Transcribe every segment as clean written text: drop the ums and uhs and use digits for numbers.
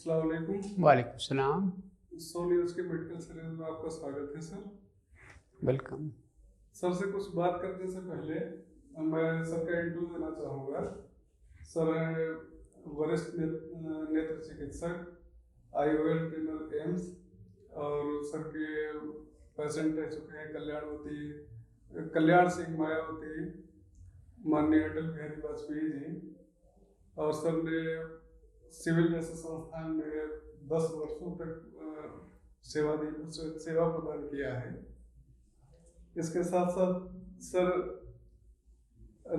अस्सलाम वालेकुम। वालेकुम सलाम। सो न्यूज़ के मेडिकल सीरीज में आपका स्वागत है सर। वेलकम। सर से कुछ बात करने से पहले मैं सर का इंटरव्यू देना चाहूँगा। सर वरिष्ठ नेत्र चिकित्सक IOL ट्रेनर एम्स, और सर के पेशेंट रह चुके हैं कल्याण सिंह मायावती, माननीय अटल बिहारी वाजपेयी जी, और सर ने सिविल जैसे संस्थान में 10 वर्षों तक सेवा प्रदान किया है। इसके साथ साथ सर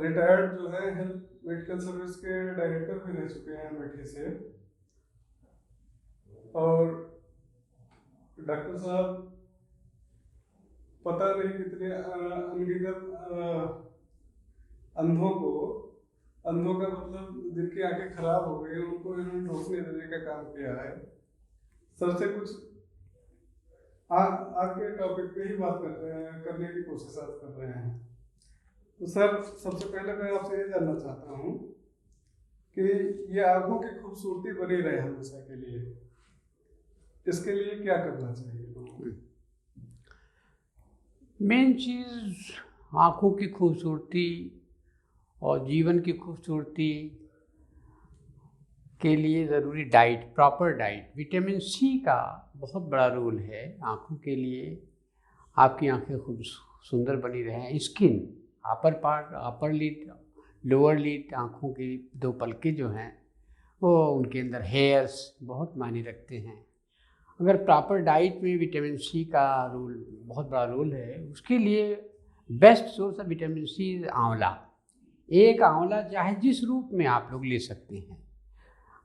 रिटायर्ड जो है हेल्थ मेडिकल सर्विस के डायरेक्टर भी रह चुके हैं अमेठी से। और डॉक्टर साहब पता नहीं कितने अनगिनत अंधों का मतलब जिनकी आंखें खराब हो गई उनको इन्होंने रोशनी देने का काम किया है। सर से कुछ आज के टॉपिक पे ही बात करने की कोशिश आज कर रहे हैं। तो सर सबसे पहले मैं आपसे ये जानना चाहता हूँ कि ये आंखों की खूबसूरती बनी रहे हमेशा के लिए, इसके लिए क्या करना चाहिए लोगों को? मेन चीज़ आँखों की खूबसूरती और जीवन की खूबसूरती के लिए ज़रूरी diet, proper diet. Vitamin C का बहुत बड़ा रोल है आँखों के लिए। आपकी आँखें खूब सुंदर बनी रहें। स्किन, अपर पार्ट, अपर लिड, लोअर लिड, आँखों की 2 पलकें जो हैं वो उनके अंदर हेयर्स बहुत मायने रखते हैं। अगर प्रॉपर डाइट में विटामिन सी का रोल बहुत बड़ा रोल है, उसके लिए best source of vitamin C is amla. एक आंवला चाहे जिस रूप में आप लोग ले सकते हैं।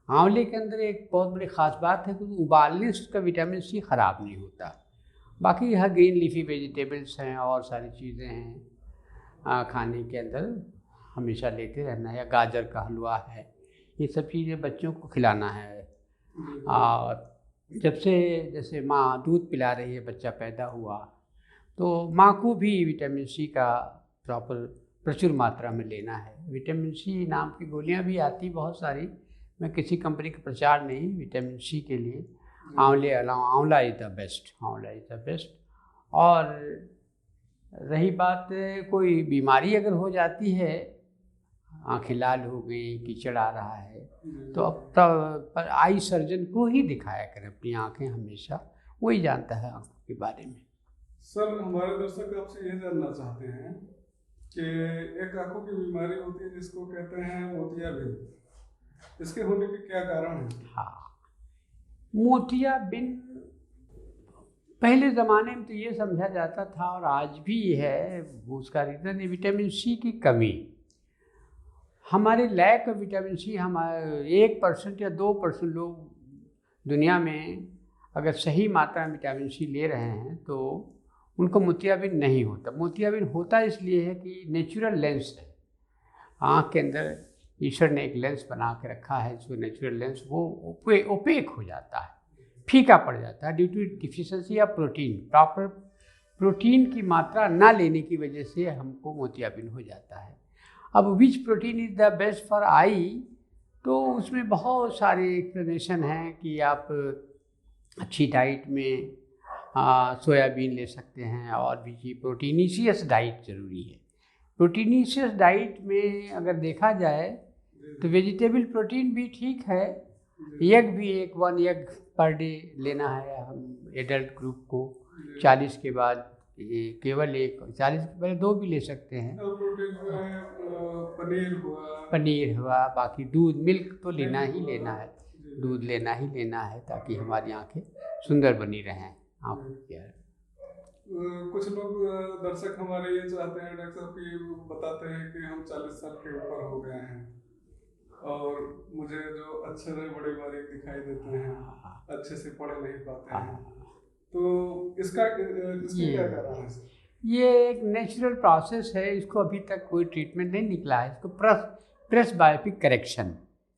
आंवले के अंदर एक बहुत बड़ी ख़ास बात है कि उबालने से उसका विटामिन सी ख़राब नहीं होता। बाकी यह ग्रीन लीफी वेजिटेबल्स हैं और सारी चीज़ें हैं खाने के अंदर हमेशा लेते रहना है। या गाजर का हलवा है, ये सब चीज़ें बच्चों को खिलाना है। और जब से जैसे माँ दूध पिला रही है, बच्चा पैदा हुआ तो माँ को भी विटामिन सी का प्रचुर मात्रा में लेना है। विटामिन सी नाम की गोलियाँ भी आती बहुत सारी, मैं किसी कंपनी का प्रचार नहीं। विटामिन सी के लिए आंवला इज़ द बेस्ट। और रही बात कोई बीमारी अगर हो जाती है, आँखें लाल हो गई, कीचड़ आ रहा है, तो अब आई सर्जन को ही दिखाया करें अपनी आँखें हमेशा, वही जानता है आँखों के बारे में। सर हमारे दर्शक आपसे ये जानना चाहते हैं कि एक आंखों की बीमारी होती है जिसको कहते हैं मोतियाबिंद, इसके होने के क्या कारण हैं? हाँ, मोतियाबिंद पहले ज़माने में तो ये समझा जाता था और आज भी है, उसका रीज़न है विटामिन सी की कमी। हमारे लैक ऑफ विटामिन सी, हमारे 1% या 2% लोग दुनिया में अगर सही मात्रा में विटामिन सी ले रहे हैं तो उनको मोतियाबिंद नहीं होता। मोतियाबिंद होता इसलिए है कि नेचुरल लेंस है आँख के अंदर, ईश्वर ने एक लेंस बना के रखा है, जो नेचुरल लेंस वो ओपेक हो जाता है, फीका पड़ जाता है due to deficiency of protein. Proper protein की मात्रा ना लेने की वजह से हमको मोतियाबिंद हो जाता है। अब विच protein is the best for I, तो उसमें बहुत सारे एक्सप्लेनेशन हैं कि आप अच्छी डाइट में सोयाबीन ले सकते हैं और भी प्रोटीनीशियस डाइट ज़रूरी है। प्रोटीनीशियस डाइट में अगर देखा जाए तो वेजिटेबल प्रोटीन भी ठीक है। एग भी 1 एग पर डे लेना है हम एडल्ट ग्रुप को। 40 के बाद केवल 1, 40 के पहले 2 भी ले सकते हैं। पनीर हुआ, बाकी दूध, मिल्क तो लेना ही लेना है, दूध लेना ही लेना है ताकि हमारी आँखें सुंदर बनी रहें। कुछ लोग दर्शक हमारे ये चाहते हैं डॉक्टर साहब कि बताते हैं कि हम 40 साल के ऊपर हो गए हैं और मुझे जो अक्षर बड़े बारीक दिखाई देते हैं, अच्छे से पढ़ नहीं पाते हैं, तो इसका क्या कारण है? ये एक नेचुरल प्रोसेस है, इसको अभी तक कोई ट्रीटमेंट नहीं निकला है। इसको प्रेसबायोपिक करेक्शन,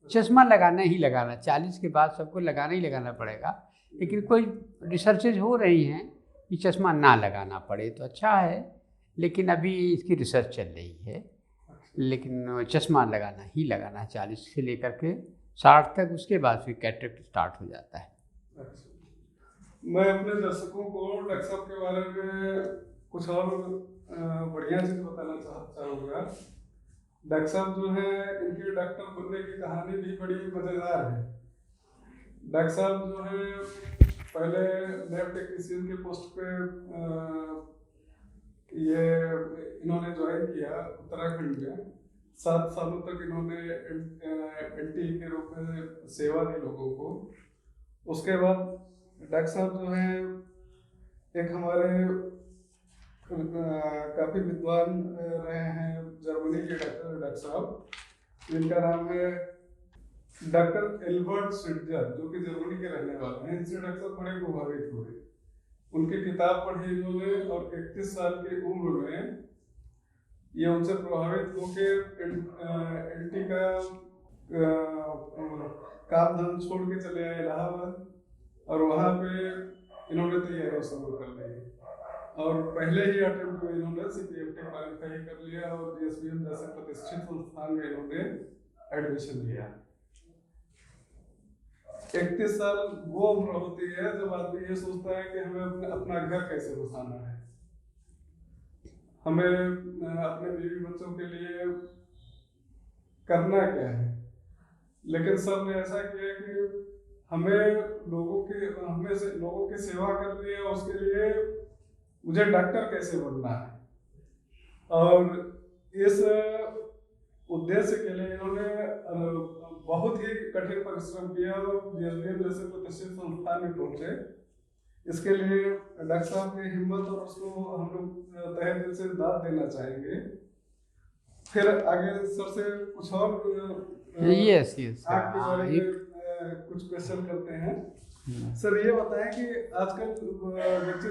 चश्मा लगाना ही लगाना, 40 के बाद सबको लगाना ही लगाना पड़ेगा। लेकिन कोई रिसर्चेज हो रही हैं कि चश्मा ना लगाना पड़े तो अच्छा है, लेकिन अभी इसकी रिसर्च चल रही है। लेकिन चश्मा लगाना ही लगाना है 40 से लेकर के 60 तक, उसके बाद फिर कैटरेक्ट स्टार्ट हो जाता है। अच्छा, मैं अपने दर्शकों को डॉक्टर साहब के बारे में कुछ और बढ़िया चीज़ बताना चाहूँगा। डॉक्टर साहब जो है, इनके डॉक्टर बनने की कहानी भी बड़ी मज़ेदार है। डॉक्टर साहब जो है पहले लैब टेक्नीशियन के पोस्ट पे ये इन्होंने ज्वाइन किया उत्तराखंड में। 7 सालों तक इन्होंने एनटी के रूप में सेवा दी लोगों को। उसके बाद डॉक्टर साहब जो है एक हमारे काफ़ी विद्वान रहे हैं जर्मनी के डॉक्टर साहब, जिनका नाम है डॉक्टर एल्बर्ट स्विट्जर, जो कि जर्मनी के रहने वाले हैं। इनसे डॉक्टर साहब बड़े प्रभावित हुए, उनकी किताब पढ़ी इन्होंने और 31 साल की उम्र में ये उनसे प्रभावित होकर एनटी का काम धाम छोड़ के चले आए इलाहाबाद, और वहाँ पे इन्होंने तैयारी शुरू कर ली। और पहले ही अटेम्प्ट में इन्होंने CPFT क्वालिफाई कर लिया और GSBM जैसे प्रतिष्ठित संस्थान में इन्होंने एडमिशन लिया। 31 साल वो उम्र होती है जब आदमी ये सोचता है कि हमें अपना घर कैसे बसाना है, हमें अपने बीवी बच्चों के लिए करना क्या है। लेकिन सर ने ऐसा किया कि हमें लोगों की सेवा करनी है, उसके लिए मुझे डॉक्टर कैसे बनना है। और इस उद्देश्य के लिए इन्होंने बहुत ही कठिन परिश्रम किया और GSBM जैसे प्रतिष्ठित संस्थान में पहुंचे। इसके लिए डॉक्टर साहब की हिम्मत और उसको हम लोग तहे दिल से दाद देना चाहेंगे। फिर आगे सर से कुछ और यस आपके बारे में कुछ क्वेश्चन करते हैं। सर ये बताएं कि आजकल बच्चे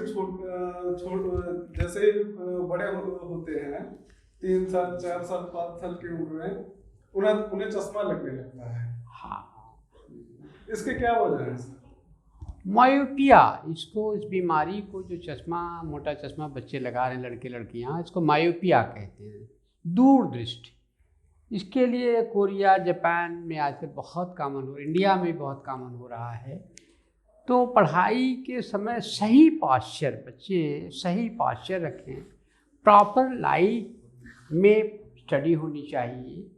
जैसे ही बड़े होते हैं, 3 साल 4 साल 5 साल की उम्र में उन्हें चश्मा लगने लगता है। हाँ, इसके क्या वजह है सर? मायोपिया, इस बीमारी को जो चश्मा, मोटा चश्मा बच्चे लगा रहे हैं, लड़के लड़कियां, इसको मायोपिया कहते हैं, दूरदृष्टि। इसके लिए कोरिया, जापान में आजकल बहुत कॉमन हो, इंडिया में बहुत कॉमन हो रहा है। तो पढ़ाई के समय सही पास्चर, बच्चे सही पास्चर रखें, प्रॉपर लाइट में स्टडी होनी चाहिए।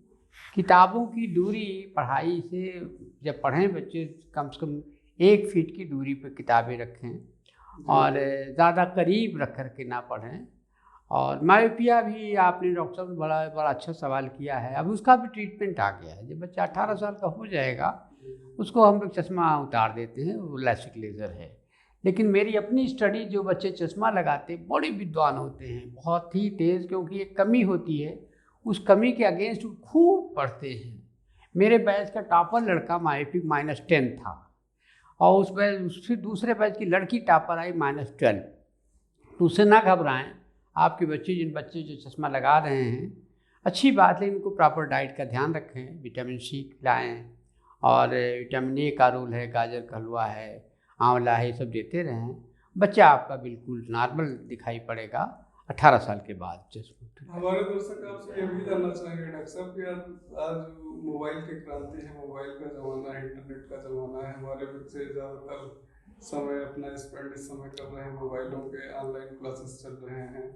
किताबों की दूरी पढ़ाई से, जब पढ़ें बच्चे कम से कम 1 फीट की दूरी पर किताबें रखें और ज़्यादा करीब रख कर के ना पढ़ें। और मायोपिया भी आपने डॉक्टर साहब बड़ा अच्छा सवाल किया है। अब उसका भी ट्रीटमेंट आ गया है। जब बच्चा 18 साल का हो जाएगा उसको हम लोग चश्मा उतार देते हैं, वो लैसिक लेज़र है। लेकिन मेरी अपनी स्टडी, जो बच्चे चश्मा लगाते बड़े विद्वान होते हैं, बहुत ही तेज़, क्योंकि एक कमी होती है, उस कमी के अगेंस्ट खूब पढ़ते हैं। मेरे बैच का टॉपर लड़का मायोपिक -10 था और उससे दूसरे बैच की लड़की टॉपर आई -12। तो उससे ना घबराएं। आपके बच्चे, जिन बच्चे जो चश्मा लगा रहे हैं, अच्छी बात है, इनको प्रॉपर डाइट का ध्यान रखें, विटामिन C खिलाएँ और विटामिन A का रोल है, गाजर का हलवा है, आंवला है, ये सब देते रहें। बच्चा आपका बिल्कुल नॉर्मल दिखाई पड़ेगा 18 साल के बाद। हमारे दर्शक आपसे ये भी जानना चाहेंगे डॉक्टर साहब कि आज मोबाइल की क्रांति है, मोबाइल का ज़माना है, इंटरनेट का ज़माना है। हमारे बच्चे ज़्यादातर समय अपना स्पेंड इस समय कर रहे हैं मोबाइलों पे, ऑनलाइन क्लासेस चल रहे हैं,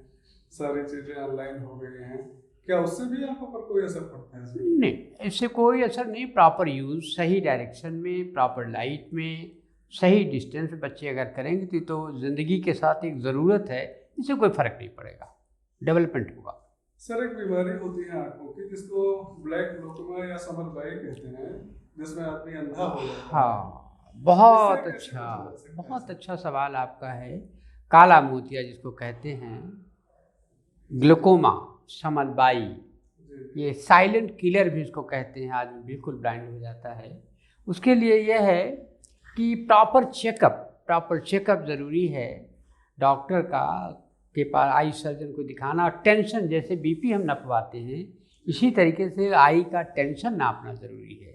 सारी चीज़ें ऑनलाइन हो गई हैं। क्या उससे भी आंखों पर कोई असर पड़ता है? नहीं, इससे कोई असर नहीं। प्रॉपर यूज़, सही डायरेक्शन में, प्रॉपर लाइट में, सही डिस्टेंस में बच्चे अगर करेंगे तो ज़िंदगी के साथ एक ज़रूरत है, इससे कोई फ़र्क नहीं पड़ेगा, डेवलपमेंट होगा। सर एक बीमारी होती है आँखों की जिसको ब्लैक ग्लोकोमा या समलबाई कहते हैं, जिसमें आदमी अंधा हो जाता है। हाँ, बहुत अच्छा सवाल आपका है। काला मोतिया जिसको कहते हैं, ग्लोकोमा, समलबाई, ये साइलेंट किलर भी इसको कहते हैं, आदमी बिल्कुल ब्लाइंड हो जाता है। उसके लिए यह है कि प्रॉपर चेकअप ज़रूरी है। डॉक्टर के पास, आई सर्जन को दिखाना। और टेंशन, जैसे BP हम नपवाते हैं, इसी तरीके से आई का टेंशन नापना ज़रूरी है।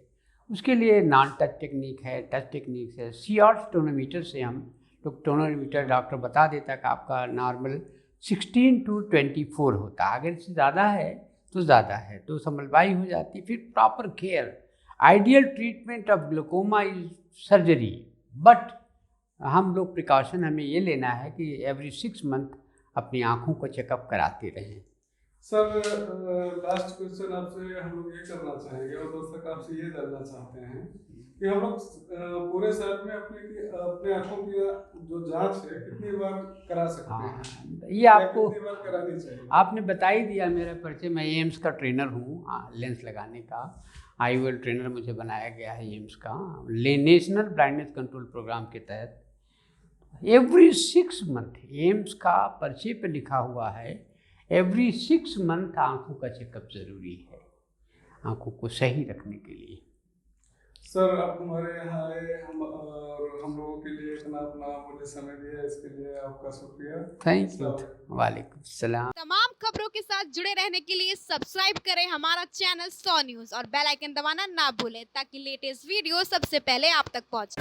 उसके लिए नॉन टच टेक्निक है, टच टेक्निक है। सीआर्ट्स टोनोमीटर से हम लोग, टोनोमीटर डॉक्टर बता देता कि आपका नॉर्मल 16 to 24 होता है, अगर इससे ज़्यादा है तो ज़्यादा है तो समलबाई हो जाती है। फिर proper care, ideal treatment of glaucoma is surgery, but हम लोग प्रिकॉशन हमें ये लेना है कि एवरी 6 मंथ अपनी आँखों को चेकअप कराते रहें। सर लास्ट क्वेश्चन आपसे हम लोग ये करना चाहेंगे और दर्शक आपसे ये जानना चाहते हैं कि हम लोग पूरे साल में अपने आँखों की जो जांच है कितनी बार करा सकते हैं? ये आपको कितनी बार करानी चाहिए? आपने बता ही दिया मेरा परिचय। मैं एम्स का ट्रेनर हूँ, लेंस लगाने का IOL ट्रेनर मुझे बनाया गया है एम्स का, नेशनल ब्लाइंडनेस कंट्रोल प्रोग्राम के तहत। एवरी 6 मंथ एम्स का पर्चे पे लिखा हुआ है, एवरी 6 मंथ आँखों का चेकअप ज़रूरी है, आँखों को सही रखने के लिए। सर आप हमारे यहाँ आए हम लोगों के लिए इतना अपना अमूल्य समय दिया, इसके लिए आपका शुक्रिया। Thank you. वालेकुम सलाम। तमाम खबरों के साथ जुड़े रहने के लिए सब्सक्राइब करें हमारा चैनल 100 न्यूज़ और बेल आइकन दबाना ना भूलें ताकि लेटेस्ट वीडियो सबसे पहुंचे।